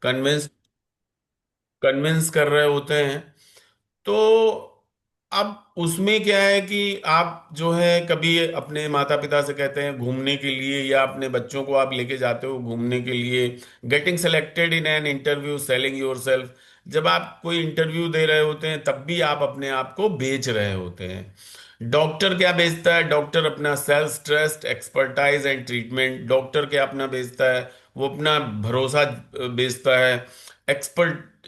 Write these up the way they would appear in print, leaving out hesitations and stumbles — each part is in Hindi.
कन्विंस कन्विंस कर रहे होते हैं। तो अब उसमें क्या है कि आप जो है कभी अपने माता पिता से कहते हैं घूमने के लिए, या अपने बच्चों को आप लेके जाते हो घूमने के लिए, getting selected in an interview, selling your self. जब आप कोई इंटरव्यू दे रहे होते हैं तब भी आप अपने आप को बेच रहे होते हैं। डॉक्टर क्या बेचता है? डॉक्टर अपना self trust, expertise and treatment. Doctor क्या अपना बेचता है? वो अपना भरोसा बेचता है।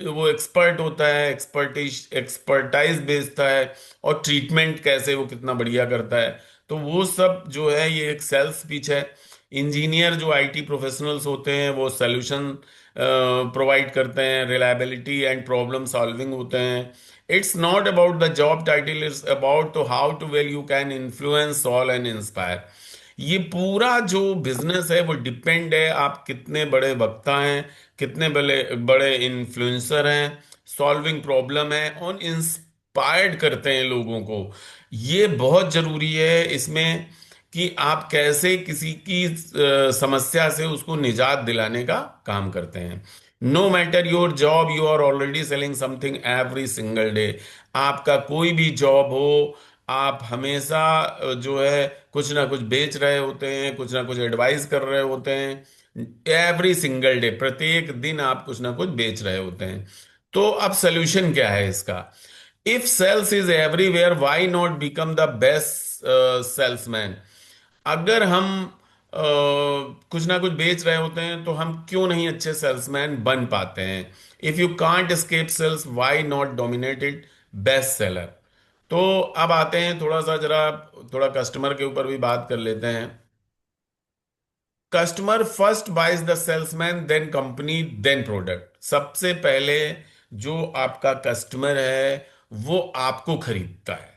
वो एक्सपर्ट होता है, एक्सपर्टाइज बेचता है। और ट्रीटमेंट कैसे वो कितना बढ़िया करता है। तो वो सब जो है ये एक सेल्स पिच है। इंजीनियर जो आईटी प्रोफेशनल्स होते हैं वो सोल्यूशन प्रोवाइड करते हैं, रिलायबिलिटी एंड प्रॉब्लम सॉल्विंग होते हैं। It's not about the job title, it's about तो how to well you can influence, solve and inspire. ये पूरा जो बिजनेस है वो डिपेंड है आप कितने बड़े वक्ता हैं, कितने बड़े बड़े इन्फ्लुएंसर हैं, सॉल्विंग प्रॉब्लम है और इंस्पायर्ड करते हैं लोगों को। ये बहुत जरूरी है इसमें कि आप कैसे किसी की समस्या से उसको निजात दिलाने का काम करते हैं। No matter your job, you are already selling something every single day. आपका कोई भी जॉब हो, आप हमेशा जो है कुछ ना कुछ बेच रहे होते हैं, कुछ ना कुछ एडवाइस कर रहे होते हैं। एवरी सिंगल डे, प्रत्येक दिन आप कुछ ना कुछ बेच रहे होते हैं। तो अब सोल्यूशन क्या है इसका? If sales is everywhere, why not become the best salesman? अगर हम कुछ ना कुछ बेच रहे होते हैं तो हम क्यों नहीं अच्छे सेल्समैन बन पाते हैं? If you can't escape sales, why not dominated best seller? तो अब आते हैं थोड़ा सा जरा, थोड़ा कस्टमर के ऊपर भी बात कर लेते हैं। Customer first buys the salesman, then company, then product. सबसे पहले जो आपका कस्टमर है वो आपको खरीदता है।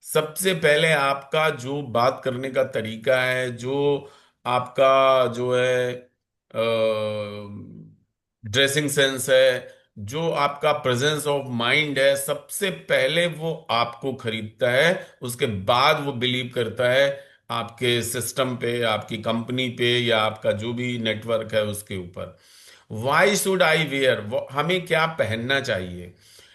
सबसे पहले आपका जो बात करने का तरीका है, जो आपका जो है ड्रेसिंग सेंस है, जो आपका प्रेजेंस ऑफ माइंड है, सबसे पहले वो आपको खरीदता है। उसके बाद वो बिलीव करता है आपके सिस्टम पे, आपकी कंपनी पे, या आपका जो भी नेटवर्क है उसके ऊपर। Why should I wear? हमें क्या पहनना चाहिए?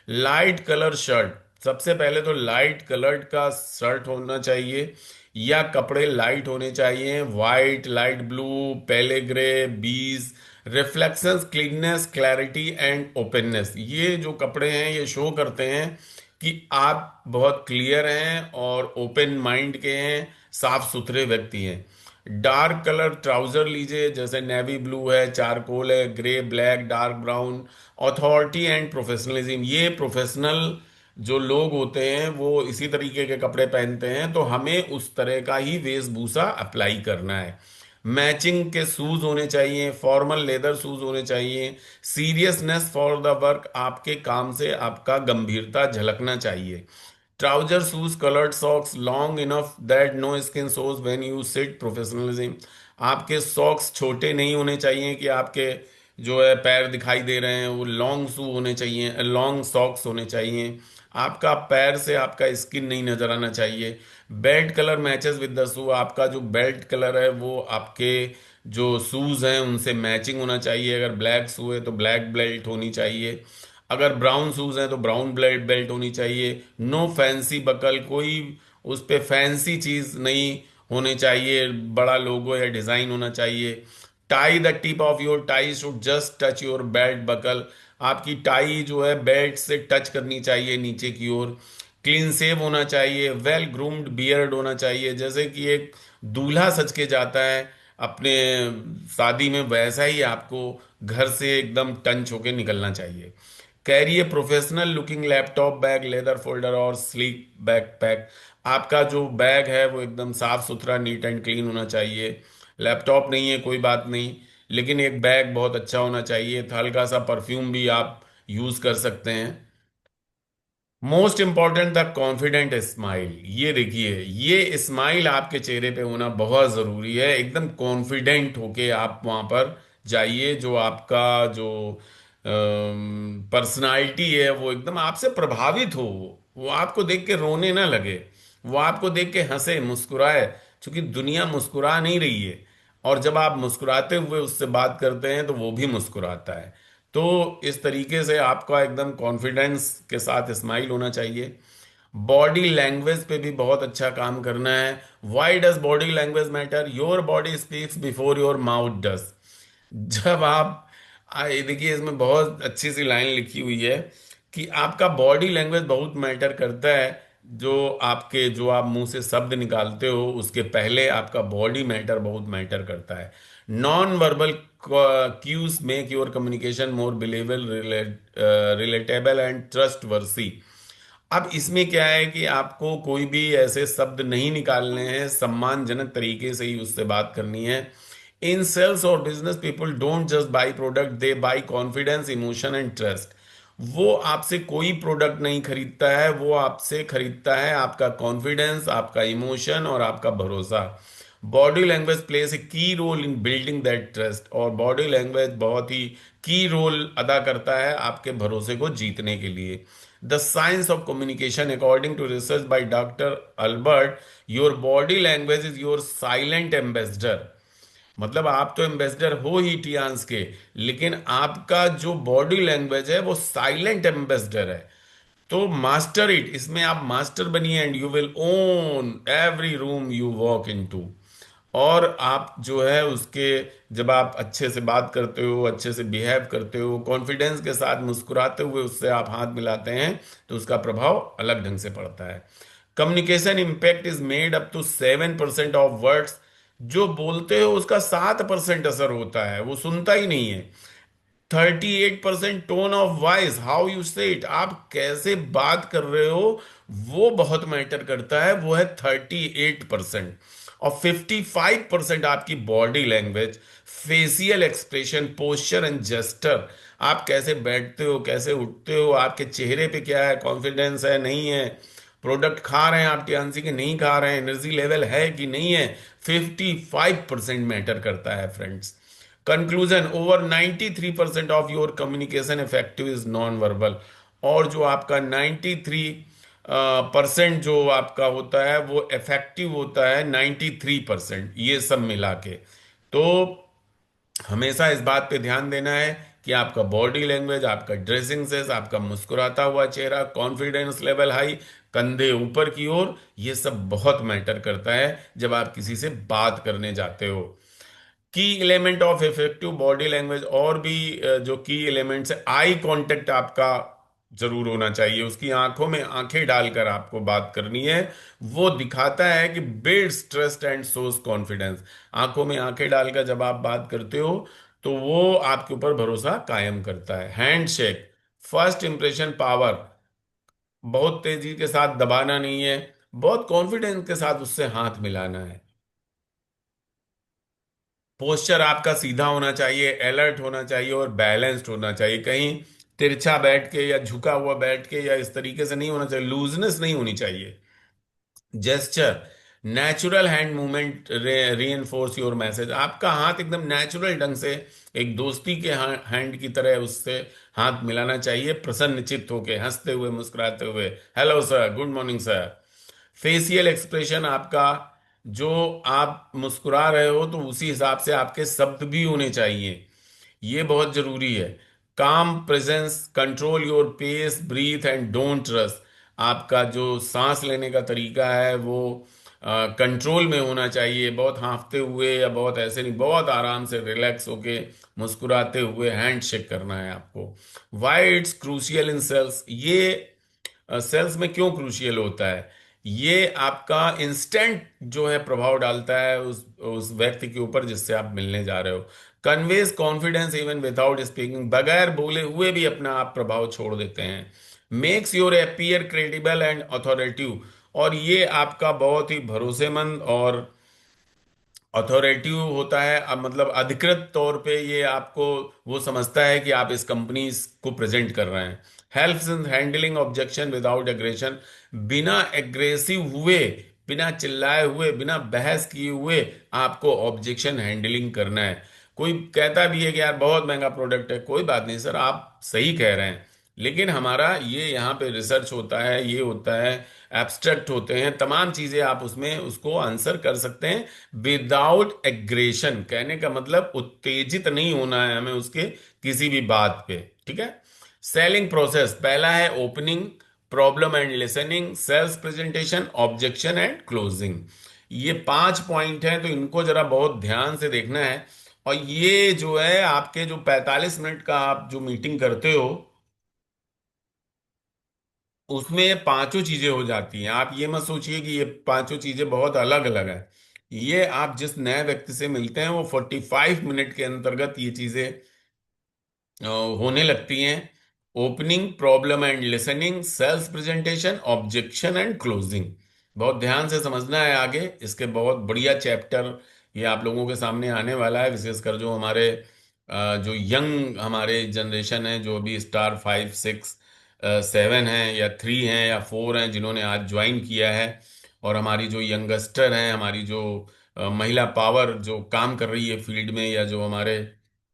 Light colour shirt. सबसे पहले तो लाइट कलर्ड का शर्ट होना चाहिए, या कपड़े लाइट होने चाहिए। White, light blue, pale grey, beige. Reflections, cleanness, clarity and openness. ये जो कपड़े हैं ये शो करते हैं कि आप बहुत क्लियर हैं और ओपन माइंड के हैं, साफ सुथरे व्यक्ति हैं। डार्क कलर ट्राउजर लीजिए, जैसे नेवी ब्लू है, चारकोल है, grey, black, dark brown. Authority and professionalism, ये प्रोफेशनल जो लोग होते हैं वो इसी तरीके के कपड़े पहनते हैं, तो हमें उस तरह का ही वेशभूषा अप्लाई करना है। मैचिंग के शूज होने चाहिए, फॉर्मल लेदर शूज होने चाहिए। सीरियसनेस फॉर द वर्क, आपके काम से आपका गंभीरता झलकना चाहिए। Trouser shoes coloured socks long enough that no skin shows when you sit, professionalism. आपके सॉक्स छोटे नहीं होने चाहिए कि आपके जो है पैर दिखाई दे रहे हैं। वो लॉन्ग शू होने चाहिए, लॉन्ग सॉक्स होने चाहिए। आपका पैर से आपका स्किन नहीं नजर आना चाहिए। Belt colour matches with the shoe, आपका जो बेल्ट कलर है वो आपके जो शूज हैं उनसे मैचिंग होना चाहिए। अगर ब्लैक शू है तो ब्लैक बेल्ट होनी चाहिए। अगर ब्राउन शूज हैं तो ब्राउन बेल्ट बेल्ट होनी चाहिए। नो फैंसी बकल, कोई उस पे फैंसी चीज नहीं होनी चाहिए, बड़ा लोगो या डिजाइन होना चाहिए। Tie, the tip of your tie should just touch your belt buckle. आपकी टाई जो है बेल्ट से टच करनी चाहिए नीचे की ओर। क्लीन सेव होना चाहिए। वेल ग्रूम्ड बियर्ड होना चाहिए, जैसे कि एक दूल्हा सज के जाता है अपने शादी में, वैसा ही आपको घर से एकदम टंच होके निकलना चाहिए। Carry a professional looking laptop bag, leather folder और स्लीक बैकपैक। आपका जो बैग है वो एकदम साफ सुथरा, नीट एंड क्लीन होना चाहिए। लैपटॉप नहीं है कोई बात नहीं, लेकिन एक बैग बहुत अच्छा होना चाहिए। हल्का सा परफ्यूम भी आप यूज कर सकते हैं। Most important, the confident smile. ये देखिए, ये स्माइल आपके चेहरे पे होना बहुत जरूरी है। एकदम कॉन्फिडेंट होके आप वहां पर जाइए। जो आपका जो पर्सनालिटी है वो एकदम आपसे प्रभावित हो, वो आपको देख के रोने ना लगे, वो आपको देख के हंसे मुस्कुराए। क्योंकि दुनिया मुस्कुरा नहीं रही है, और जब आप मुस्कुराते हुए उससे बात करते हैं तो वो भी मुस्कुराता है। तो इस तरीके से आपका एकदम कॉन्फिडेंस के साथ स्माइल होना चाहिए। बॉडी लैंग्वेज पे भी बहुत अच्छा काम करना है। Why does body language matter? Your body speaks before your mouth does. जब आप देखिए, इसमें बहुत अच्छी सी लाइन लिखी हुई है कि आपका बॉडी लैंग्वेज बहुत मैटर करता है। जो आप मुंह से शब्द निकालते हो उसके पहले आपका बॉडी मैटर बहुत मैटर करता है। Non verbal cues make your communication more believable, relatable and trust. अब इसमें क्या है कि आपको कोई भी ऐसे शब्द नहीं निकालने हैं, सम्मानजनक तरीके से ही उससे बात करनी है। इन सेल्स और business people don't just by product, they by confidence, emotion and trust. वो आपसे कोई प्रोडक्ट नहीं खरीदता है, वो आपसे खरीदता है आपका कॉन्फिडेंस, आपका इमोशन और आपका भरोसा। Body language place a key role in building that trust, और बॉडी लैंग्वेज बहुत ही की रोल अदा करता है आपके भरोसे को जीतने के लिए। The science of communication according to research by doctor Albert, your body language is your silent ambassador. मतलब आप तो एम्बेसडर हो ही टियान्स के, लेकिन आपका जो बॉडी लैंग्वेज है वो साइलेंट एम्बेसडर है। तो मास्टर इट, इसमें आप मास्टर बनिए, and you will own every room you walk into. और आप जो है उसके, जब आप अच्छे से बात करते हो, अच्छे से बिहेव करते हो, कॉन्फिडेंस के साथ मुस्कुराते हुए उससे आप हाथ मिलाते हैं, तो उसका प्रभाव अलग ढंग से पड़ता है। Communication impact is made up to 7% of words. जो बोलते हो उसका 7% असर होता है, वो सुनता ही नहीं है। 38% tone of voice, how you से इट, आप कैसे बात कर रहे हो, वो बहुत मैटर करता है, वो है 38%। और 55% आपकी body language, facial expression, posture and gesture. आप कैसे बैठते हो, कैसे उठते हो, आपके चेहरे पे क्या है, कॉन्फिडेंस है नहीं है, प्रोडक्ट खा रहे हैं आप टियान्सी के नहीं खा रहे हैं, एनर्जी लेवल है कि नहीं है, 55% मैटर करता है friends. Conclusion, over 93% of your communication effective is non verbal. और जो आपका 93% जो आपका होता है वो इफेक्टिव होता है 93%, ये सब मिला के। तो हमेशा इस बात पे ध्यान देना है कि आपका बॉडी लैंग्वेज, आपका ड्रेसिंग सेंस, आपका मुस्कुराता हुआ चेहरा, कॉन्फिडेंस लेवल हाई, कंधे ऊपर की ओर, ये सब बहुत मैटर करता है जब आप किसी से बात करने जाते हो। की element of effective body language, और भी जो की एलिमेंट्स है, आई कांटेक्ट आपका जरूर होना चाहिए। उसकी आंखों में आंखें डालकर आपको बात करनी है। वो दिखाता है कि builds trust and shows confidence. आंखों में आंखें डालकर जब आप बात करते हो तो वो आपके ऊपर भरोसा कायम करता है। Hand shake, first impression power. बहुत तेजी के साथ दबाना नहीं है, बहुत कॉन्फिडेंस के साथ उससे हाथ मिलाना है। पोस्चर आपका सीधा होना चाहिए, अलर्ट होना चाहिए और बैलेंस्ड होना चाहिए। कहीं तिरछा बैठ के या झुका हुआ बैठ के या इस तरीके से नहीं होना चाहिए, लूजनेस नहीं होनी चाहिए। जेस्चर, नेचुरल हैंड मूवमेंट री एनफोर्स योर मैसेज। आपका हाथ एकदम नेचुरल ढंग से एक दोस्ती के हैंड की तरह उससे हाथ मिलाना चाहिए, प्रसन्नचित्त होके, हंसते हुए, मुस्कुराते हुए, hello sir, good morning sir. Facial expression आपका, जो आप मुस्कुरा रहे हो तो उसी हिसाब से आपके शब्द भी होने चाहिए, ये बहुत जरूरी है। Calm presence, control your pace, breathe and don't rush. आपका जो सांस लेने का तरीका है वो कंट्रोल में होना चाहिए। बहुत हांफते हुए या बहुत ऐसे नहीं, बहुत आराम से रिलैक्स होके मुस्कुराते हुए हैंड शेक करना है आपको। Why it's crucial in sales, ये सेल्स में क्यों क्रूशियल होता है? ये आपका इंस्टेंट जो है प्रभाव डालता है उस व्यक्ति के ऊपर जिससे आप मिलने जा रहे हो। Conveys confidence even without speaking, बगैर बोले हुए भी अपना आप प्रभाव छोड़ देते हैं। Makes your appear credible and authoritative, और ये आपका बहुत ही भरोसेमंद और अथॉरिटिव होता है। अब मतलब अधिकृत तौर पे ये आपको वो समझता है कि आप इस कंपनी को प्रेजेंट कर रहे हैं। Helps in handling objection without aggression, बिना एग्रेसिव हुए, बिना चिल्लाए हुए, बिना बहस किए हुए आपको ऑब्जेक्शन हैंडलिंग करना है। कोई कहता भी है कि यार बहुत महंगा प्रोडक्ट है, कोई बात नहीं सर, आप सही कह रहे हैं, लेकिन हमारा ये यहाँ पे रिसर्च होता है, ये होता है, एब्स्ट्रैक्ट होते हैं, तमाम चीजें आप उसमें उसको आंसर कर सकते हैं विदाउट एग्रेशन। कहने का मतलब उत्तेजित नहीं होना है हमें उसके किसी भी बात पे। ठीक है। सेलिंग प्रोसेस, पहला है opening, problem and listening, sales presentation, objection and closing. ये 5 पॉइंट हैं, तो इनको जरा बहुत ध्यान से देखना है। और ये जो है आपके जो 45 मिनट का आप जो मीटिंग करते हो, उसमें ये पांचों चीजें हो जाती हैं। आप ये मत सोचिए कि ये पांचों चीजें बहुत अलग अलग हैं। ये आप जिस नए व्यक्ति से मिलते हैं वो 45 मिनट के अंतर्गत ये चीजें होने लगती हैं। Opening, problem and listening, sales presentation, objection and closing. बहुत ध्यान से समझना है आगे, इसके बहुत बढ़िया चैप्टर ये आप लोगों के सामने आने वाला है, विशेषकर जो हमारे जो यंग हमारे जनरेशन है, जो अभी स्टार 5, 6, 7 हैं या 3 हैं या 4 हैं, जिन्होंने आज ज्वाइन किया है। और हमारी जो यंगस्टर हैं, हमारी जो महिला पावर जो काम कर रही है फील्ड में, या जो हमारे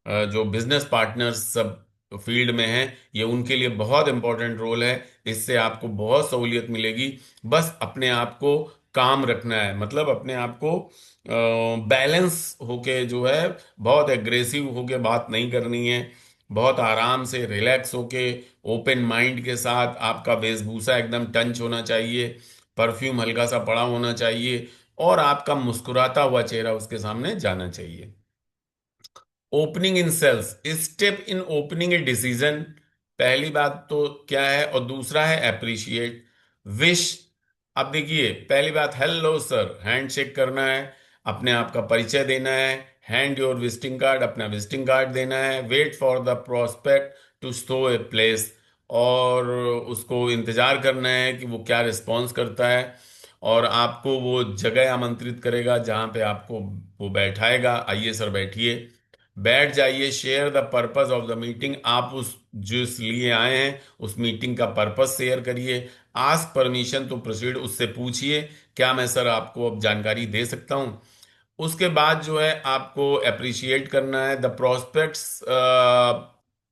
जो बिजनेस पार्टनर्स सब फील्ड में हैं, ये उनके लिए बहुत इंपॉर्टेंट रोल है। इससे आपको बहुत सहूलियत मिलेगी। बस अपने आप को काम रखना है, मतलब अपने आप को बैलेंस होके जो है, बहुत एग्रेसिव होके बात नहीं करनी है। बहुत आराम से रिलैक्स होके, ओपन माइंड के साथ, आपका वेशभूषा एकदम टंच होना चाहिए, परफ्यूम हल्का सा पड़ा होना चाहिए, और आपका मुस्कुराता हुआ चेहरा उसके सामने जाना चाहिए। Opening in sales, step in opening a decision, पहली बात तो क्या है, और दूसरा है अप्रिशिएट, विश। अब देखिए, पहली बात, हेलो सर, हैंड शेक करना है, अपने आप का परिचय देना है। हैंड योर विजिटिंग कार्ड, अपना विजिटिंग कार्ड देना है। Wait for the prospect to show a place, और उसको इंतजार करना है कि वो क्या रिस्पॉन्स करता है, और आपको वो जगह आमंत्रित करेगा जहां पे आपको वो बैठाएगा। आइए सर बैठिए, बैठ जाइए। Share the purpose of the meeting, आप उस जिस लिए आए हैं उस मीटिंग का पर्पस शेयर करिए। आस्क परमिशन टू प्रोसीड, उससे पूछिए क्या मैं सर आपको अब जानकारी दे सकता हूं। उसके बाद जो है आपको अप्रिशिएट करना है। The prospects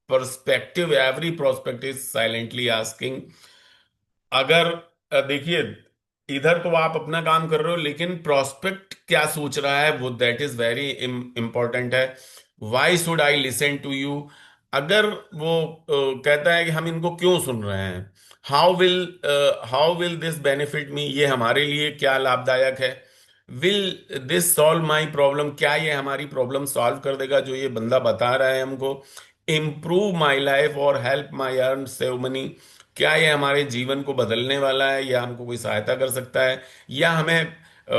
perspective, every prospect is silently asking. अगर देखिए, इधर तो आप अपना काम कर रहे हो, लेकिन प्रोस्पेक्ट क्या सोच रहा है वो, दैट इज वेरी इंपॉर्टेंट है। Why should I listen to you, अगर वो कहता है कि हम इनको क्यों सुन रहे हैं, हाउ विल दिस बेनिफिट मी, ये हमारे लिए क्या लाभदायक है। Will this solve my problem, क्या ये हमारी प्रॉब्लम सॉल्व कर देगा जो ये बंदा बता रहा है हमको। इम्प्रूव माई लाइफ और help my earn save money, क्या ये हमारे जीवन को बदलने वाला है, या हमको कोई सहायता कर सकता है, या हमें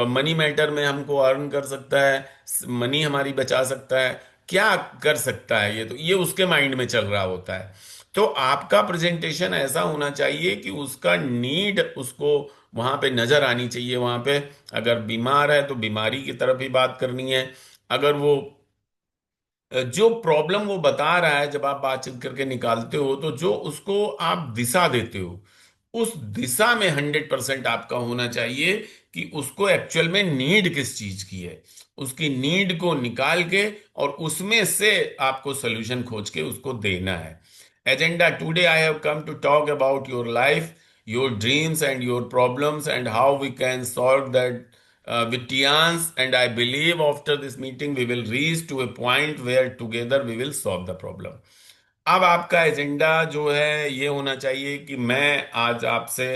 मनी मैटर में हमको अर्न कर सकता है, मनी हमारी बचा सकता है, क्या कर सकता है। ये तो ये उसके माइंड में चल रहा होता है। तो आपका प्रेजेंटेशन ऐसा होना चाहिए कि उसका नीड उसको वहां पे नजर आनी चाहिए। वहां पे अगर बीमार है तो बीमारी की तरफ ही बात करनी है। अगर वो जो प्रॉब्लम वो बता रहा है, जब आप बातचीत करके निकालते हो, तो जो उसको आप दिशा देते हो, उस दिशा में 100% आपका होना चाहिए कि उसको एक्चुअल में नीड किस चीज की है। उसकी नीड को निकाल के और उसमें से आपको सोल्यूशन खोज के उसको देना है। Agenda, today I have come to talk about your life, your dreams and your problems and how we can solve that with Tians, and I believe after this meeting we will reach to a point where together we will solve the problem. अब आपका एजेंडा जो है ये होना चाहिए कि मैं आज आपसे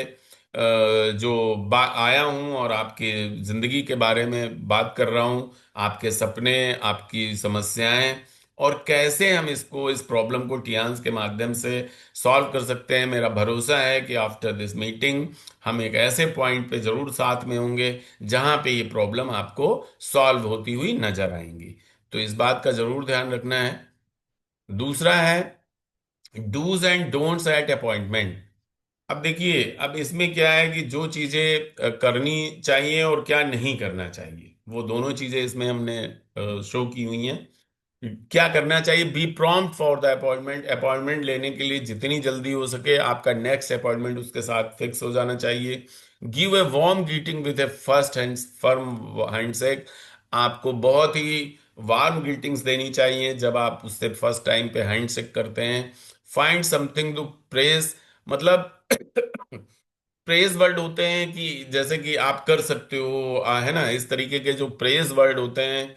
जो आया हूं और आपकी जिंदगी के बारे में बात कर रहा हूं, आपके सपने, आपकी समस्याएं, और कैसे हम इसको, इस प्रॉब्लम को टियान्स के माध्यम से सॉल्व कर सकते हैं। मेरा भरोसा है कि आफ्टर दिस मीटिंग हम एक ऐसे पॉइंट पे जरूर साथ में होंगे जहां पे ये प्रॉब्लम आपको सॉल्व होती हुई नजर आएंगी। तो इस बात का जरूर ध्यान रखना है। दूसरा है do's and don'ts at appointment. अब देखिए, अब इसमें क्या है कि जो चीजें करनी चाहिए और क्या नहीं करना चाहिए, वो दोनों चीजें इसमें हमने शो की हुई हैं। क्या करना चाहिए, be prompt for the appointment, appointment लेने के लिए जितनी जल्दी हो सके आपका नेक्स्ट अपॉइंटमेंट उसके साथ फिक्स हो जाना चाहिए। Give a warm greeting with A first hand firm handshake, आपको बहुत ही वार्म ग्रीटिंग्स देनी चाहिए जब आप उससे फर्स्ट टाइम पे हैंडशेक करते हैं। फाइंड समथिंग टू प्रेज, मतलब प्रेज वर्ड होते हैं कि जैसे कि आप कर सकते हो, है ना, इस तरीके के जो प्रेज वर्ड होते हैं,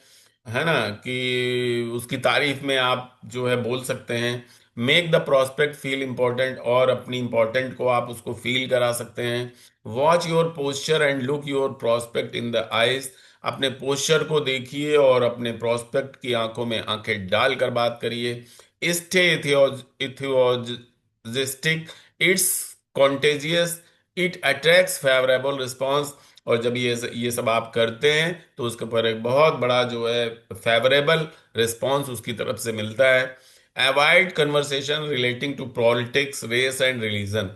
है ना, कि उसकी तारीफ में आप जो है बोल सकते हैं। Make the prospect feel important, और अपनी इंपॉर्टेंट को आप उसको फील करा सकते हैं। Watch your posture and look your prospect in the eyes. अपने पोस्चर को देखिए और अपने प्रोस्पेक्ट की आंखों में आंखें डालकर बात करिए। Stay enthusiastic, it's contagious, it attracts favourable response. और जब ये सब आप करते हैं तो उसके ऊपर एक बहुत बड़ा जो है फेवरेबल रिस्पॉन्स उसकी तरफ से मिलता है। Avoid conversation relating to politics, race and religion.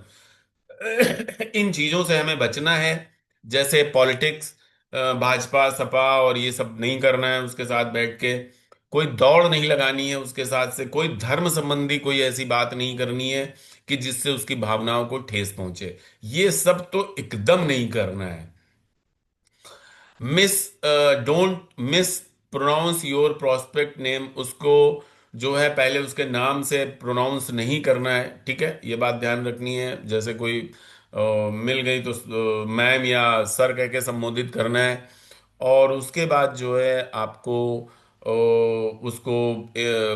इन चीजों से हमें बचना है, जैसे पॉलिटिक्स, भाजपा सपा और ये सब नहीं करना है उसके साथ बैठ के। कोई दौड़ नहीं लगानी है उसके साथ से, कोई धर्म संबंधी कोई ऐसी बात नहीं करनी है कि जिससे उसकी भावनाओं को ठेस पहुंचे। ये सब तो एकदम नहीं करना है। Miss don't mispronounce your prospect name. उसको जो है पहले उसके नाम से प्रोनाउंस नहीं करना है, ठीक है, ये बात ध्यान रखनी है। जैसे कोई मिल गई तो मैम या सर कह के संबोधित करना है। और उसके बाद जो है आपको उसको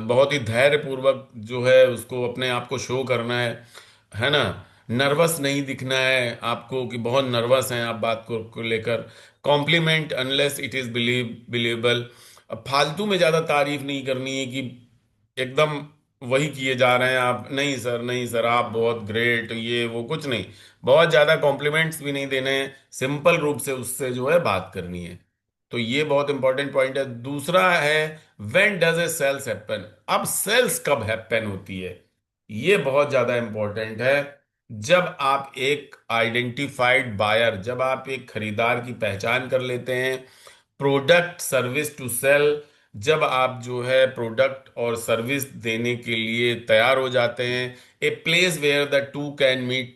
बहुत ही धैर्य पूर्वक जो है उसको अपने आप को शो करना है ना। नर्वस नहीं दिखना है आपको कि बहुत नर्वस हैं आप बात को लेकर। Compliment unless it is believable. अब फालतू में ज्यादा तारीफ नहीं करनी है कि एकदम वही किए जा रहे हैं आप, नहीं सर नहीं सर आप बहुत ग्रेट, ये वो कुछ नहीं। बहुत ज्यादा कॉम्प्लीमेंट्स भी नहीं देने हैं, सिंपल रूप से उससे जो है बात करनी है। तो ये बहुत इंपॉर्टेंट पॉइंट है। दूसरा है, when does a sales happen. अब सेल्स कब हैपन होती है, ये बहुत ज्यादा इंपॉर्टेंट है। जब आप एक आइडेंटिफाइड बायर, जब आप एक खरीदार की पहचान कर लेते हैं। प्रोडक्ट सर्विस टू सेल, जब आप जो है प्रोडक्ट और सर्विस देने के लिए तैयार हो जाते हैं। A place where the two can meet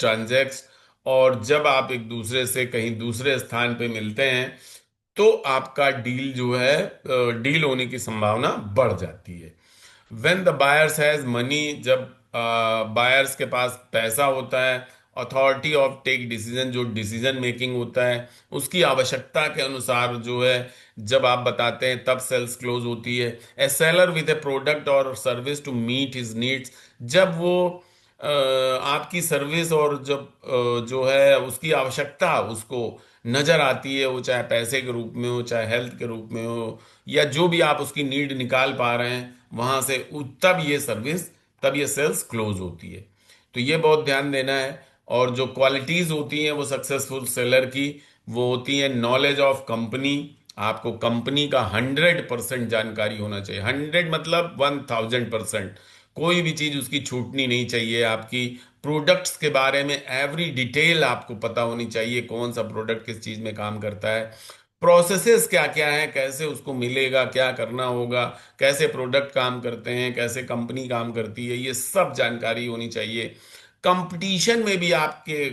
transact, और जब आप एक दूसरे से कहीं दूसरे स्थान पे मिलते हैं तो आपका डील जो है डील होने की संभावना बढ़ जाती है। When the buyers has money, जब बायर्स के पास पैसा होता है। अथॉरिटी ऑफ टेक डिसीजन, जो डिसीजन मेकिंग होता है उसकी आवश्यकता के अनुसार जो है जब आप बताते हैं तब सेल्स क्लोज होती है। A seller with a product और service to meet his needs, जब वो आपकी सर्विस और जब जो है उसकी आवश्यकता उसको नजर आती है, वो चाहे पैसे के रूप में हो चाहे हेल्थ के रूप में हो, या जो भी आप उसकी नीड निकाल पा रहे हैं वहां से, तब ये सर्विस, तब ये सेल्स क्लोज होती है। तो ये बहुत ध्यान देना है। और जो क्वालिटीज होती हैं वो सक्सेसफुल सेलर की, वो होती है नॉलेज ऑफ कंपनी। आपको कंपनी का 100% जानकारी होना चाहिए। 100 मतलब 1000%। कोई भी चीज उसकी छूटनी नहीं चाहिए आपकी। प्रोडक्ट्स के बारे में एवरी डिटेल आपको पता होनी चाहिए, कौन सा प्रोडक्ट किस चीज में काम करता है, प्रोसेसेस क्या क्या है, कैसे उसको मिलेगा, क्या करना होगा, कैसे प्रोडक्ट काम करते हैं, कैसे कंपनी काम करती है, ये सब जानकारी होनी चाहिए। कंपटीशन में भी आपके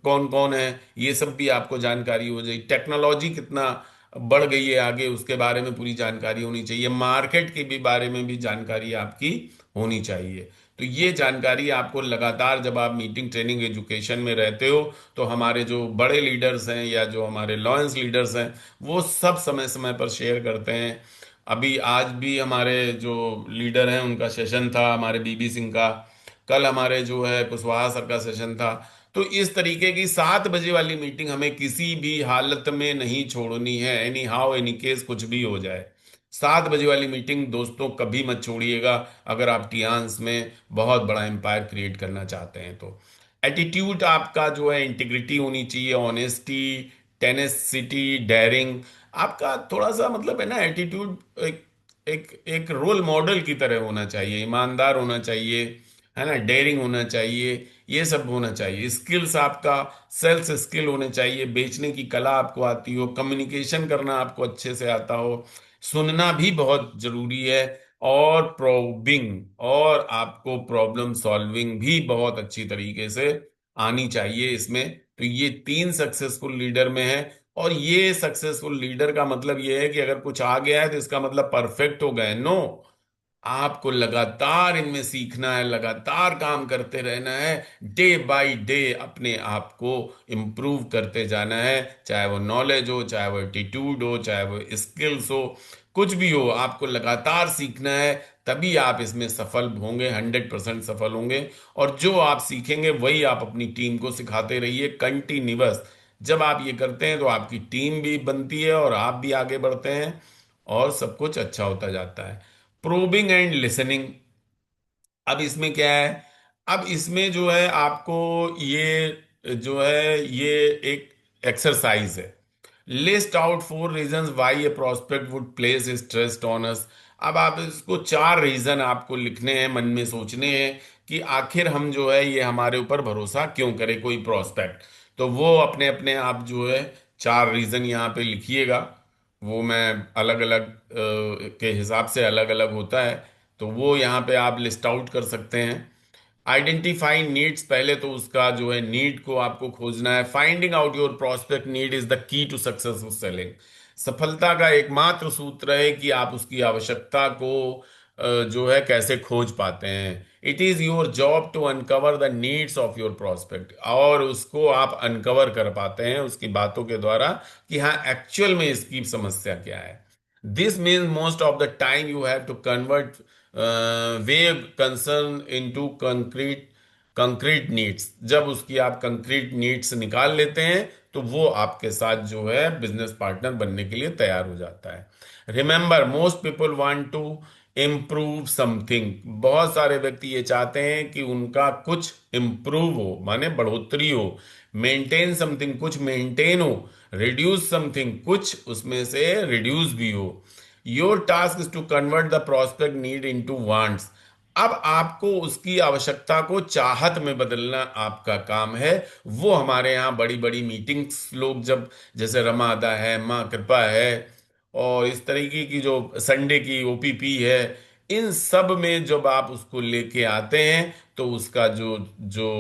कौन कौन है ये सब भी आपको जानकारी हो जाए। टेक्नोलॉजी कितना बढ़ गई है आगे, उसके बारे में पूरी जानकारी होनी चाहिए। मार्केट के भी बारे में भी जानकारी आपकी होनी चाहिए। तो ये जानकारी आपको लगातार जब आप मीटिंग ट्रेनिंग एजुकेशन में रहते हो तो हमारे जो बड़े लीडर्स हैं या जो हमारे लॉयंस लीडर्स हैं वो सब समय समय पर शेयर करते हैं। अभी आज भी हमारे जो लीडर हैं उनका सेशन था, हमारे बीबी सिंह का। कल हमारे जो है कुशवाहा सर का सेशन था। तो इस तरीके की 7 बजे वाली मीटिंग हमें किसी भी हालत में नहीं छोड़नी है, एनी हाउ एनी केस कुछ भी हो जाए। 7 बजे वाली मीटिंग दोस्तों कभी मत छोड़िएगा, अगर आप टियान्स में बहुत बड़ा एम्पायर क्रिएट करना चाहते हैं तो। एटीट्यूड आपका जो है इंटीग्रिटी होनी चाहिए, ऑनेस्टी, टेनेसिटी, डेयरिंग। आपका थोड़ा सा मतलब है ना एटीट्यूड, एक एक एक रोल मॉडल की तरह होना चाहिए, ईमानदार होना चाहिए, है ना, डेयरिंग होना चाहिए, ये सब होना चाहिए। स्किल्स आपका सेल्स स्किल होने चाहिए, बेचने की कला आपको आती हो, कम्युनिकेशन करना आपको अच्छे से आता हो, सुनना भी बहुत जरूरी है, और प्रोबिंग और आपको प्रॉब्लम सॉल्विंग भी बहुत अच्छी तरीके से आनी चाहिए इसमें। तो ये 3 सक्सेसफुल लीडर में है। और ये सक्सेसफुल लीडर का मतलब ये है कि अगर कुछ आ गया है तो इसका मतलब परफेक्ट हो गए, नो। आपको लगातार इनमें सीखना है, लगातार काम करते रहना है, डे बाय डे अपने आप को इम्प्रूव करते जाना है, चाहे वो नॉलेज हो, चाहे वो एटीट्यूड हो, चाहे वो स्किल्स हो। कुछ भी हो, आपको लगातार सीखना है, तभी आप इसमें सफल होंगे, 100% सफल होंगे। और जो आप सीखेंगे वही आप अपनी टीम को सिखाते रहिए, कंटिन्यूअस। जब आप ये करते हैं तो आपकी टीम भी बनती है और आप भी आगे बढ़ते हैं, और सब कुछ अच्छा होता जाता है। प्रोबिंग एंड लिसनिंग, अब इसमें क्या है? अब इसमें जो है आपको ये जो है ये एक एक्सरसाइज है। List out 4 reasons why A prospect would place his trust on us. अब आप इसको 4 रीजन आपको लिखने हैं, मन में सोचने हैं कि आखिर हम जो है ये हमारे ऊपर भरोसा क्यों करे कोई प्रोस्पेक्ट। तो वो अपने अपने आप जो है 4 रीजन यहाँ पे लिखिएगा। वो मैं अलग अलग के हिसाब से अलग अलग होता है, तो वो यहाँ पे आप लिस्ट आउट कर सकते हैं। आइडेंटिफाई नीड्स, पहले तो उसका जो है नीड को आपको खोजना है। Finding out your prospect need is the key to successful selling. सफलता का एकमात्र सूत्र है कि आप उसकी आवश्यकता को जो है कैसे खोज पाते हैं। It is your job to uncover the needs of your prospect, और उसको आप अनकवर कर पाते हैं उसकी बातों के द्वारा कि हाँ एक्चुअल में इसकी समस्या क्या है। This means most of the time you have to convert vague concern into concrete concrete needs. जब उसकी आप कंक्रीट नीड्स निकाल लेते हैं तो वो आपके साथ जो है बिजनेस पार्टनर बनने के लिए तैयार हो जाता है। Remember, most people want to improve something. बहुत सारे व्यक्ति ये चाहते हैं कि उनका कुछ इम्प्रूव हो, माने बढ़ोतरी हो। मेंटेन समथिंग, कुछ मेंटेन हो। रिड्यूस समथिंग, कुछ उसमें से रिड्यूस भी हो। Your task is to convert the prospect need into wants. अब आपको उसकी आवश्यकता को चाहत में बदलना आपका काम है। वो हमारे यहाँ बड़ी बड़ी मीटिंग्स लोग जब, जैसे रमादा है, माँ कृपा है, और इस तरीके की जो संडे की ओपीपी है, इन सब में जब आप उसको लेके आते हैं तो उसका जो जो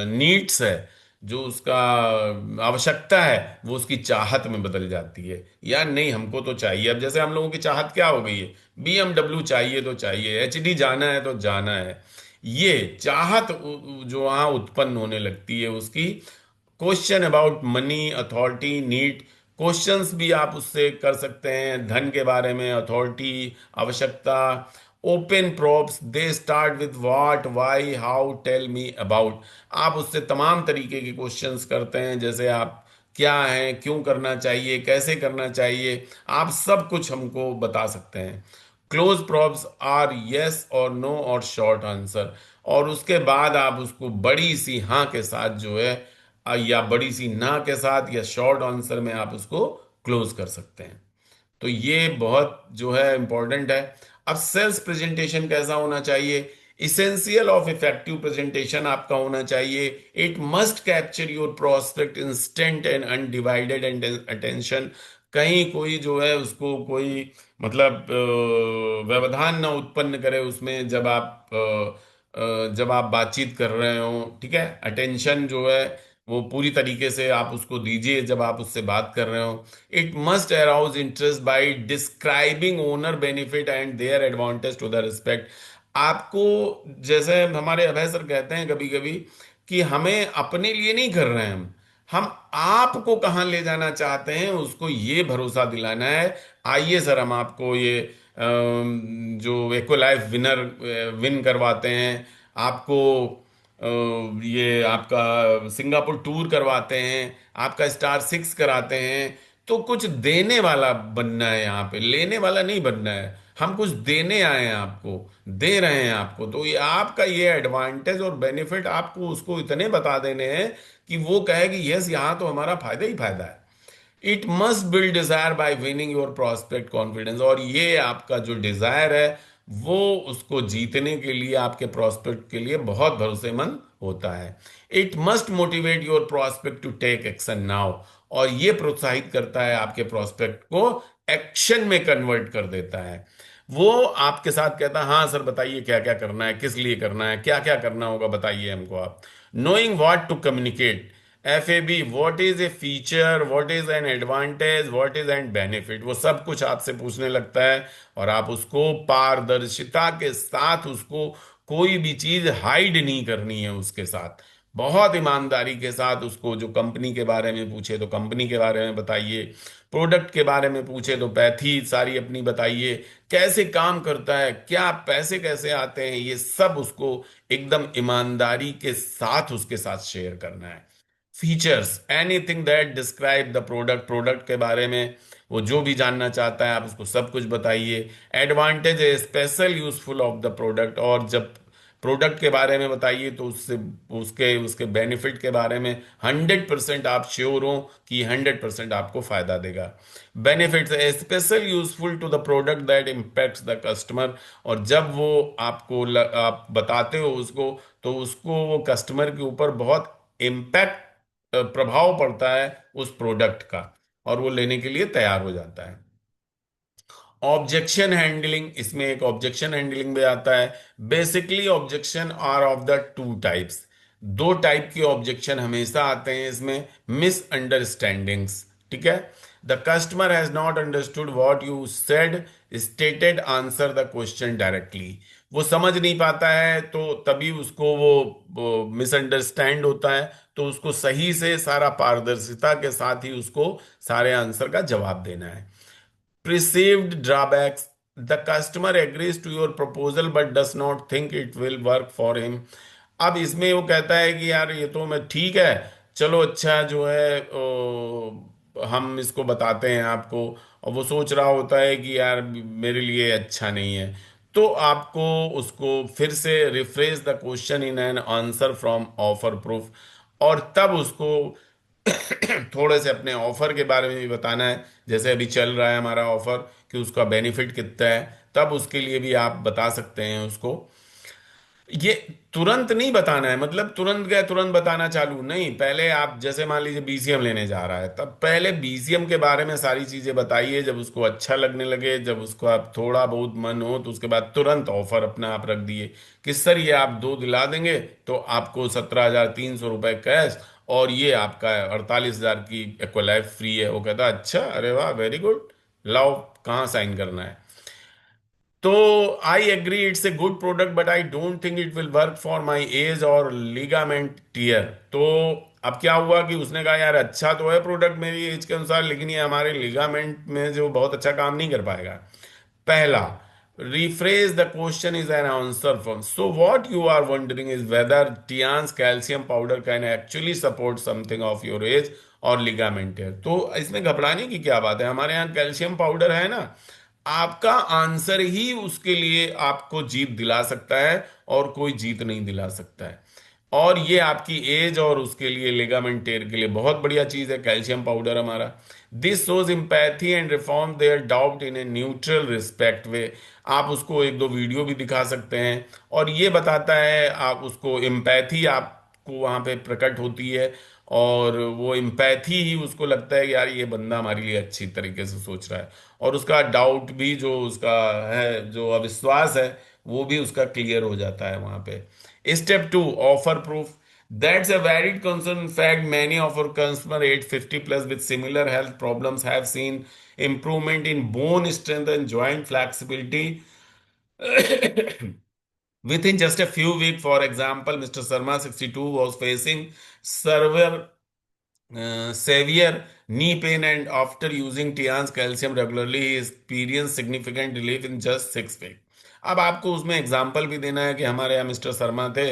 नीड्स है, जो उसका आवश्यकता है, वो उसकी चाहत में बदल जाती है। या नहीं, हमको तो चाहिए। अब जैसे हम लोगों की चाहत क्या हो गई है, बीएमडब्ल्यू चाहिए तो चाहिए, एचडी जाना है तो जाना है। ये चाहत जो वहाँ उत्पन्न होने लगती है उसकी। Question about money, authority, need. Questions भी आप उससे कर सकते हैं, धन के बारे में, अथॉरिटी, आवश्यकता। Open probes, they start with what, why, how, tell me about. आप उससे तमाम तरीके के क्वेश्चंस करते हैं, जैसे आप क्या हैं, क्यों करना चाहिए, कैसे करना चाहिए, आप सब कुछ हमको बता सकते हैं। क्लोज प्रॉब्स आर यस और नो और शॉर्ट आंसर। और उसके बाद आप उसको बड़ी सी हाँ के साथ जो है, या बड़ी सी ना के साथ, या शॉर्ट आंसर में आप उसको क्लोज कर सकते हैं। तो ये बहुत जो है इंपॉर्टेंट है। अब सेल्स प्रेजेंटेशन कैसा होना चाहिए? इसेंशियल ऑफ इफेक्टिव प्रेजेंटेशन आपका होना चाहिए। It must capture your prospect instant and undivided and attention. कहीं कोई जो है उसको कोई मतलब व्यवधान ना उत्पन्न करे उसमें, जब आप बातचीत कर रहे हो, ठीक है। अटेंशन जो है वो पूरी तरीके से आप उसको दीजिए जब आप उससे बात कर रहे हो। It must arouse interest by describing owner benefit and their advantage to the respect. आपको, जैसे हमारे अभय सर कहते हैं कभी कभी, कि हमें अपने लिए नहीं कर रहे हैं हम आपको कहाँ ले जाना चाहते हैं उसको ये भरोसा दिलाना है। आइए सर, हम आपको ये जो एको लाइफ विनर विन करवाते हैं, आपको ये आपका सिंगापुर टूर करवाते हैं, आपका स्टार 6 कराते हैं। तो कुछ देने वाला बनना है, यहाँ पे लेने वाला नहीं बनना है। हम कुछ देने आए हैं आपको, दे रहे हैं आपको, तो ये आपका ये एडवांटेज और बेनिफिट आपको उसको इतने बता देने हैं कि वो कहे कि यस, यहाँ तो हमारा फायदा ही फायदा है। It must build desire by winning your prospect confidence. और ये आपका जो डिजायर है वो उसको जीतने के लिए, आपके प्रॉस्पेक्ट के लिए बहुत भरोसेमंद होता है। It must motivate your prospect to take action now. और ये प्रोत्साहित करता है आपके प्रॉस्पेक्ट को, एक्शन में कन्वर्ट कर देता है। वो आपके साथ कहता है, हाँ सर बताइए क्या क्या करना है, किस लिए करना है, क्या क्या करना होगा, बताइए हमको आप। Knowing what to communicate, FAB, what is a feature, what is an advantage, what is an benefit, वो सब कुछ आपसे पूछने लगता है। और आप उसको पारदर्शिता के साथ, उसको कोई भी चीज हाइड नहीं करनी है उसके साथ। बहुत ईमानदारी के साथ उसको, जो कंपनी के बारे में पूछे तो कंपनी के बारे में बताइए, प्रोडक्ट के बारे में पूछे तो पैथी सारी अपनी बताइए, कैसे काम करता है, क्या पैसे कैसे आते हैं, ये सब उसको एकदम ईमानदारी के साथ उसके साथ शेयर करना है। Features, anything that describe the product, product के बारे में वो जो भी जानना चाहता है आप उसको सब कुछ बताइए। एडवांटेज है special useful of the product, और जब प्रोडक्ट के बारे में बताइए तो उससे उसके उसके बेनिफिट के बारे में 100% आप श्योर हो कि 100% आपको फायदा देगा। Benefits, special useful to the product that impacts the customer, और जब वो आप बताते हो उसको, तो उसको वो कस्टमर के ऊपर बहुत इम्पैक्ट, प्रभाव पड़ता है उस प्रोडक्ट का, और वो लेने के लिए तैयार हो जाता है। ऑब्जेक्शन हैंडलिंग, इसमें एक ऑब्जेक्शन हैंडलिंग भी आता है। Basically objection are of the two types, दो टाइप के ऑब्जेक्शन हमेशा आते हैं इसमें। मिसअंडरस्टैंडिंग्स, ठीक है, the customer has not understood what you said, stated answer the question directly, वो समझ नहीं पाता है तो तभी उसको वो मिसअंडरस्टैंड होता है, तो उसको सही से सारा पारदर्शिता के साथ ही उसको सारे आंसर का जवाब देना है। Perceived drawbacks, the customer agrees to your proposal but does not think it will work for him। अब इसमें वो कहता है कि यार ये तो मैं ठीक है, चलो अच्छा जो है हम इसको बताते हैं आपको, और वो सोच रहा होता है कि यार मेरे लिए अच्छा नहीं है, तो आपको उसको फिर से refresh the question in an answer from offer proof, और तब उसको थोड़े से अपने ऑफर के बारे में भी बताना है। जैसे अभी चल रहा है हमारा ऑफर, कि उसका बेनिफिट कितना है, तब उसके लिए भी आप बता सकते हैं उसको। ये तुरंत नहीं बताना है, मतलब तुरंत गए तुरंत बताना चालू नहीं, पहले आप जैसे मान लीजिए बीसीएम लेने जा रहा है, तब पहले बीसीएम के बारे में सारी चीजें बताइए, जब उसको अच्छा लगने लगे, जब उसको आप थोड़ा बहुत मन हो, तो उसके बाद तुरंत ऑफर अपना आप रख दिए कि सर ये आप दो दिला देंगे तो आपको 17,300 रुपये कैश, और ये आपका 48,000 की एक्वालाइफ फ्री है। वो कहता अच्छा, अरे वाह, वेरी गुड, लाओ कहाँ साइन करना है। तो I agree it's a good product but I don't think it will work for my age और लिगामेंट टीयर। तो अब क्या हुआ कि उसने कहा यार अच्छा तो है प्रोडक्ट मेरी एज के अनुसार, लेकिन ये हमारे लिगामेंट में जो बहुत अच्छा काम नहीं कर पाएगा। पहला, rephrase the question is an answer from, so what you are wondering is whether Tian's calcium powder can actually support something of your age और ligament tear। तो इसमें घबराने की क्या बात है, हमारे यहाँ कैल्शियम पाउडर है ना, आपका आंसर ही उसके लिए आपको जीत दिला सकता है, और कोई जीत नहीं दिला सकता है। और ये आपकी एज और उसके लिए लिगामेंट टेयर के लिए बहुत बढ़िया चीज है कैल्शियम पाउडर हमारा। This shows empathy and reform their doubt in a neutral respect way. आप उसको एक दो वीडियो भी दिखा सकते हैं, और ये बताता है, आप उसको एम्पैथी आपको वहां पे प्रकट होती है, और वो एम्पैथी ही उसको लगता है कि यार ये बंदा हमारे लिए अच्छी तरीके से सोच रहा है, और उसका डाउट भी जो उसका है, जो अविश्वास है, वो भी उसका क्लियर हो जाता है वहां पे। Step 2, offer proof. That's a valid concern. In fact, many of our customer age 50 plus with similar health problems have seen improvement in bone strength and joint flexibility within just a few weeks. For example, Mr. Sharma, 62, was facing severe knee pain, and after using Tian's calcium regularly, he experienced significant relief in just 6 weeks। अब आपको उसमें एग्जाम्पल भी देना है कि हमारे यहाँ मिस्टर शर्मा थे,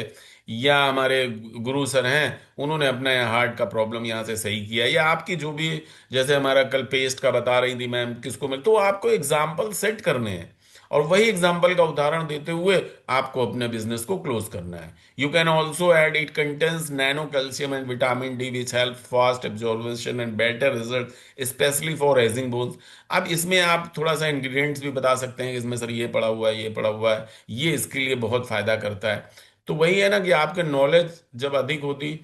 या हमारे गुरु सर हैं, उन्होंने अपना हार्ट का प्रॉब्लम यहाँ से सही किया, या आपकी जो भी, जैसे हमारा कल पेस्ट का बता रही थी मैम किसको मिल, तो आपको एग्जाम्पल सेट करने हैं, और वही एग्जाम्पल का उदाहरण देते हुए आपको अपने बिजनेस को क्लोज करना है। You can also add it contains nano calcium and vitamin D which help fast absorption and better result specially for ageing bones. अब इसमें आप थोड़ा सा इंग्रेडिएंट्स भी बता सकते हैं कि इसमें सर ये पड़ा हुआ है, ये पड़ा हुआ है, ये इसके लिए बहुत फायदा करता है। तो वही है ना कि आपके नॉलेज जब अधिक होती,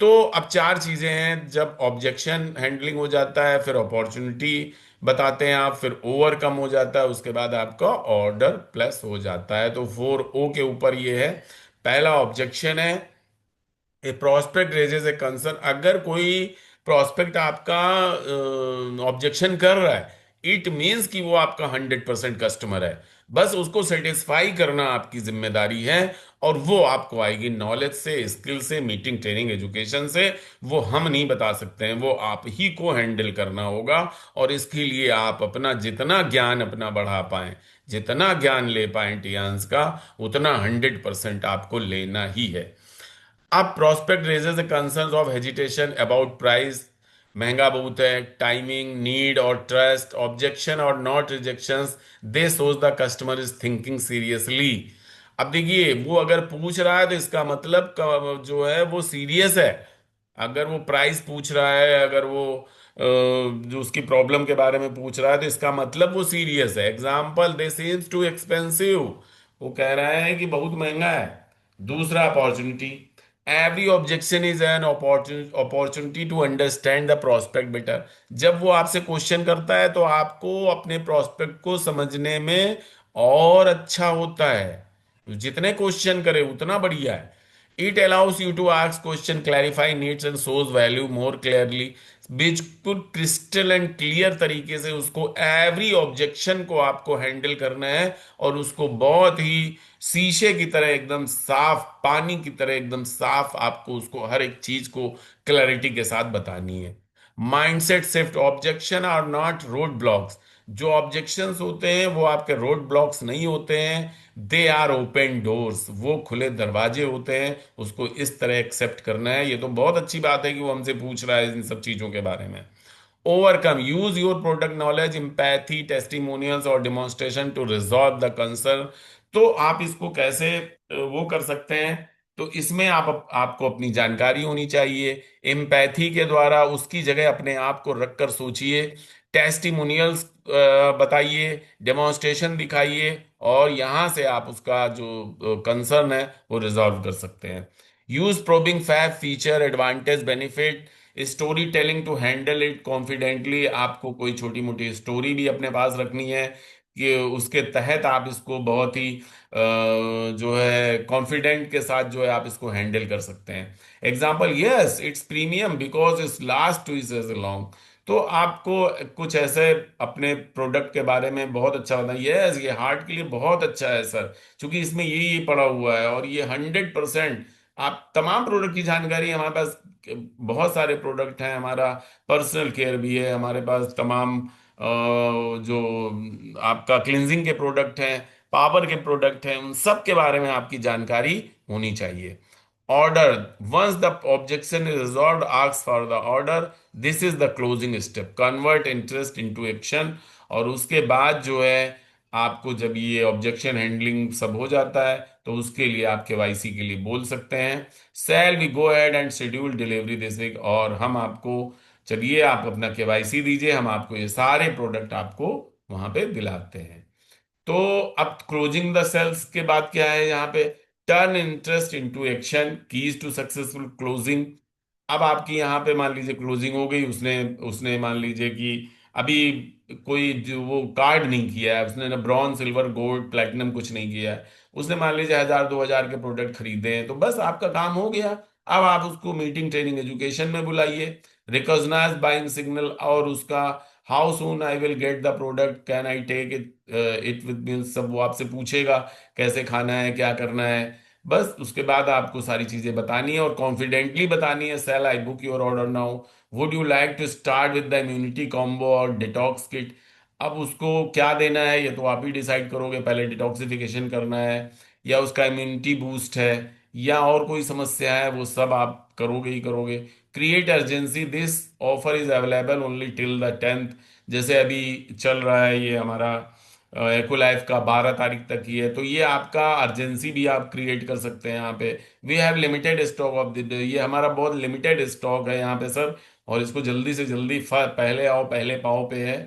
तो अब चार चीजें हैं, जब ऑब्जेक्शन हैंडलिंग हो जाता है, फिर अपॉर्चुनिटी बताते हैं आप, फिर ओवरकम हो जाता है, उसके बाद आपका ऑर्डर प्लस हो जाता है। तो 4O के ऊपर ये है। पहला ऑब्जेक्शन है, ए प्रोस्पेक्ट रेजेस ए कंसर्न। अगर कोई प्रोस्पेक्ट आपका ऑब्जेक्शन कर रहा है, इट मीन्स कि वो आपका 100% कस्टमर है। बस उसको सेटिस्फाई करना आपकी जिम्मेदारी है, और वो आपको आएगी नॉलेज से, स्किल से, मीटिंग, ट्रेनिंग, एजुकेशन से। वो हम नहीं बता सकते हैं, वो आप ही को हैंडल करना होगा। और इसके लिए आप अपना जितना ज्ञान अपना बढ़ा पाएं, जितना ज्ञान ले पाएं टियान्स का, उतना 100% आपको लेना ही है। अब prospect raises the concerns of hesitation about price, महंगा बहुत है, टाइमिंग, नीड और ट्रस्ट, ऑब्जेक्शन और नॉट रिजेक्शंस, दे सोच the customer is thinking seriously. अब देखिए, वो अगर पूछ रहा है तो इसका मतलब जो है वो सीरियस है। अगर वो प्राइस पूछ रहा है, अगर वो जो उसकी प्रॉब्लम के बारे में पूछ रहा है, तो इसका मतलब वो सीरियस है। Example, they seems to expensive, वो कह रहा है कि बहुत महंगा है। दूसरा, opportunity, every objection is an opportunity to understand the prospect better. जब वो आपसे क्वेश्चन करता है तो आपको अपने प्रोस्पेक्ट को समझने में और अच्छा होता है। जितने क्वेश्चन करे उतना बढ़िया है। It allows you to ask question, clarify needs and shows value more clearly. बिल्कुल क्रिस्टल एंड क्लियर तरीके से उसको, एवरी ऑब्जेक्शन को आपको हैंडल करना है, और उसको बहुत ही शीशे की तरह एकदम साफ, पानी की तरह एकदम साफ आपको उसको हर एक चीज को क्लैरिटी के साथ बतानी है। Mindset shift, objection are not road blocks. जो ऑब्जेक्शंस होते हैं वो आपके रोड ब्लॉक्स नहीं होते हैं, दे आर ओपन डोर्स, वो खुले दरवाजे होते हैं। उसको इस तरह एक्सेप्ट करना है। ये तो बहुत अच्छी बात है कि वो हमसे पूछ रहा है इन सब चीजों के बारे में। Overcome, use your product knowledge, empathy, testimonials और demonstration to resolve the concern. तो आप इसको कैसे वो कर सकते हैं? तो इसमें आपको अपनी जानकारी होनी चाहिए। एम्पैथी के द्वारा उसकी जगह अपने आप को रखकर सोचिए। टेस्टिमोनियल्स बताइए, डेमोन्स्ट्रेशन दिखाइए, और यहां से आप उसका जो कंसर्न है वो रिजॉल्व कर सकते हैं। Use probing fact, feature, advantage, benefit, story telling to handle it confidently. आपको कोई छोटी मोटी स्टोरी भी अपने पास रखनी है कि उसके तहत आप इसको बहुत ही जो है कॉन्फिडेंट के साथ जो है आप इसको हैंडल कर सकते हैं। Example, yes it's premium because it's last two is long. तो आपको कुछ ऐसे अपने प्रोडक्ट के बारे में बहुत अच्छा बताना, यस ये हार्ट के लिए बहुत अच्छा है सर, क्योंकि इसमें ये पड़ा हुआ है, और ये 100%। आप तमाम प्रोडक्ट की जानकारी हमारे पास, बहुत सारे प्रोडक्ट हैं, हमारा पर्सनल केयर भी है, हमारे पास तमाम जो आपका क्लिनजिंग के प्रोडक्ट हैं, पावर के प्रोडक्ट हैं, उन सब के बारे में आपकी जानकारी होनी चाहिए। Order, once the objection is resolve, ask for the order, this is the closing step, convert interest into action. और उसके बाद जो है आपको, जब ये ऑब्जेक्शन हैंडलिंग सब हो जाता है, तो उसके लिए आप केवाईसी के लिए बोल सकते हैं, shall we go ahead and schedule delivery this week. और हम आपको, चलिए आप अपना केवाईसी दीजिए, हम आपको ये सारे प्रोडक्ट आपको वहां पे दिलाते हैं। तो अब क्लोजिंग द सेल्स के बाद क्या है यहाँ पे? Turn interest into action, keys to successful closing. अब आपकी यहाँ पे मान लीजिए क्लोजिंग हो गई, उसने उसने मान लीजिए कि अभी कोई जो वो कार्ड नहीं किया है उसने, ना ब्रॉन्ज, सिल्वर, गोल्ड, प्लैटिनम कुछ नहीं किया है, उसने मान लीजिए 1000 2000 के प्रोडक्ट खरीदे हैं, तो बस आपका काम हो गया। अब आप उसको मीटिंग, ट्रेनिंग, एजुकेशन में बुलाइए। रिकॉग्नाइज बाइंग सिग्नल, और उसका how soon I will get the product, can I take it with me, सब वो आपसे पूछेगा कैसे खाना है, क्या करना है। बस उसके बाद आपको सारी चीजें बतानी है, और कॉन्फिडेंटली बतानी है। Shall, I book your order now, would you like to start with the immunity combo और डिटॉक्स किट। अब उसको क्या देना है ये तो आप ही डिसाइड करोगे, पहले डिटॉक्सिफिकेशन करना है, या उसका इम्यूनिटी बूस्ट है, या और कोई समस्या है, वो सब आप करोगे ही करोगे। Create urgency, this offer is available only till the 10th। जैसे अभी चल रहा है ये हमारा एको लाइफ का 12 तारीख तक ही है, तो ये आपका अर्जेंसी भी आप क्रिएट कर सकते हैं यहाँ पे। We have limited stock of the, ये हमारा बहुत लिमिटेड स्टॉक है यहाँ पे सर, और इसको जल्दी से जल्दी पहले आओ पहले पाओ पे है।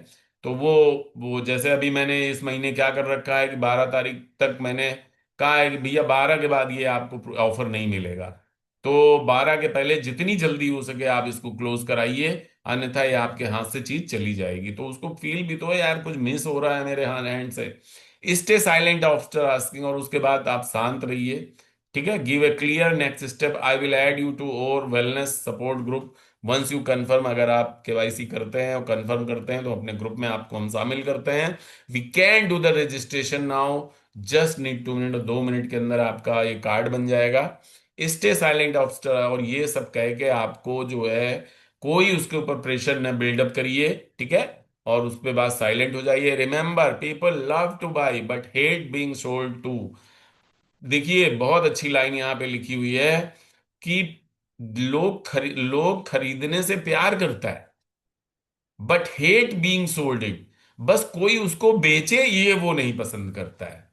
तो वो जैसे अभी मैंने इस महीने क्या कर रखा है कि 12 तारीख तक मैंने कहा है कि भैया 12 के बाद ये आपको ऑफर नहीं मिलेगा। तो 12 के पहले जितनी जल्दी हो सके आप इसको क्लोज कराइए, अन्यथा ये आपके हाथ से चीज चली जाएगी। तो उसको फील भी तो है यार कुछ मिस हो रहा है मेरे हाथ हैंड से। स्टे साइलेंट आफ्टर आस्किंग, और उसके बाद आप शांत रहिए। ठीक है, give a clear next step, I will add you to our wellness support group. Once you confirm, अगर आप केवाईसी करते हैं और कंफर्म करते हैं तो अपने ग्रुप में आपको हम शामिल करते हैं। We can do the registration now, just need 2 minute, और 2 मिनट के अंदर आपका ये कार्ड बन जाएगा। स्टे साइलेंट ऑफ, और ये सब कह के आपको जो है कोई उसके ऊपर प्रेशर न बिल्डअप करिए, ठीक है। और उस पे बात साइलेंट हो जाइए। Remember, people love to buy but hate being sold to. देखिए बहुत अच्छी लाइन यहाँ पे लिखी हुई है कि लोग खरीदने से प्यार करता है, but hate being sold it. बस कोई उसको बेचे ये वो नहीं पसंद करता है।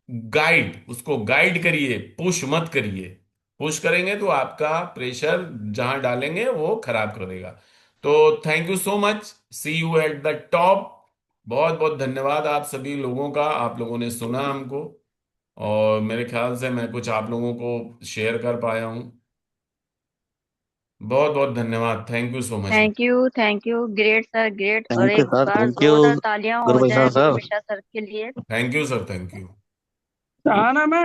गाइड, उसको गाइड करिए, पुश मत करिए। पुश करेंगे तो आपका प्रेशर जहां डालेंगे वो खराब कर देगा। तो thank you so much, see you at the top. बहुत बहुत धन्यवाद आप सभी लोगों का, आप लोगों ने सुना हमको, और मेरे ख्याल से मैं कुछ आप लोगों को शेयर कर पाया हूं। बहुत बहुत धन्यवाद, thank you so much. Thank you, great sir, great. और थैंक यू एक सर, बार थैंक यू जोरदार तालियां हो गुरु भाई जाए साहब गुरु सर। मिश्रा सर के लिए। Thank you sir, thank you. आना मैं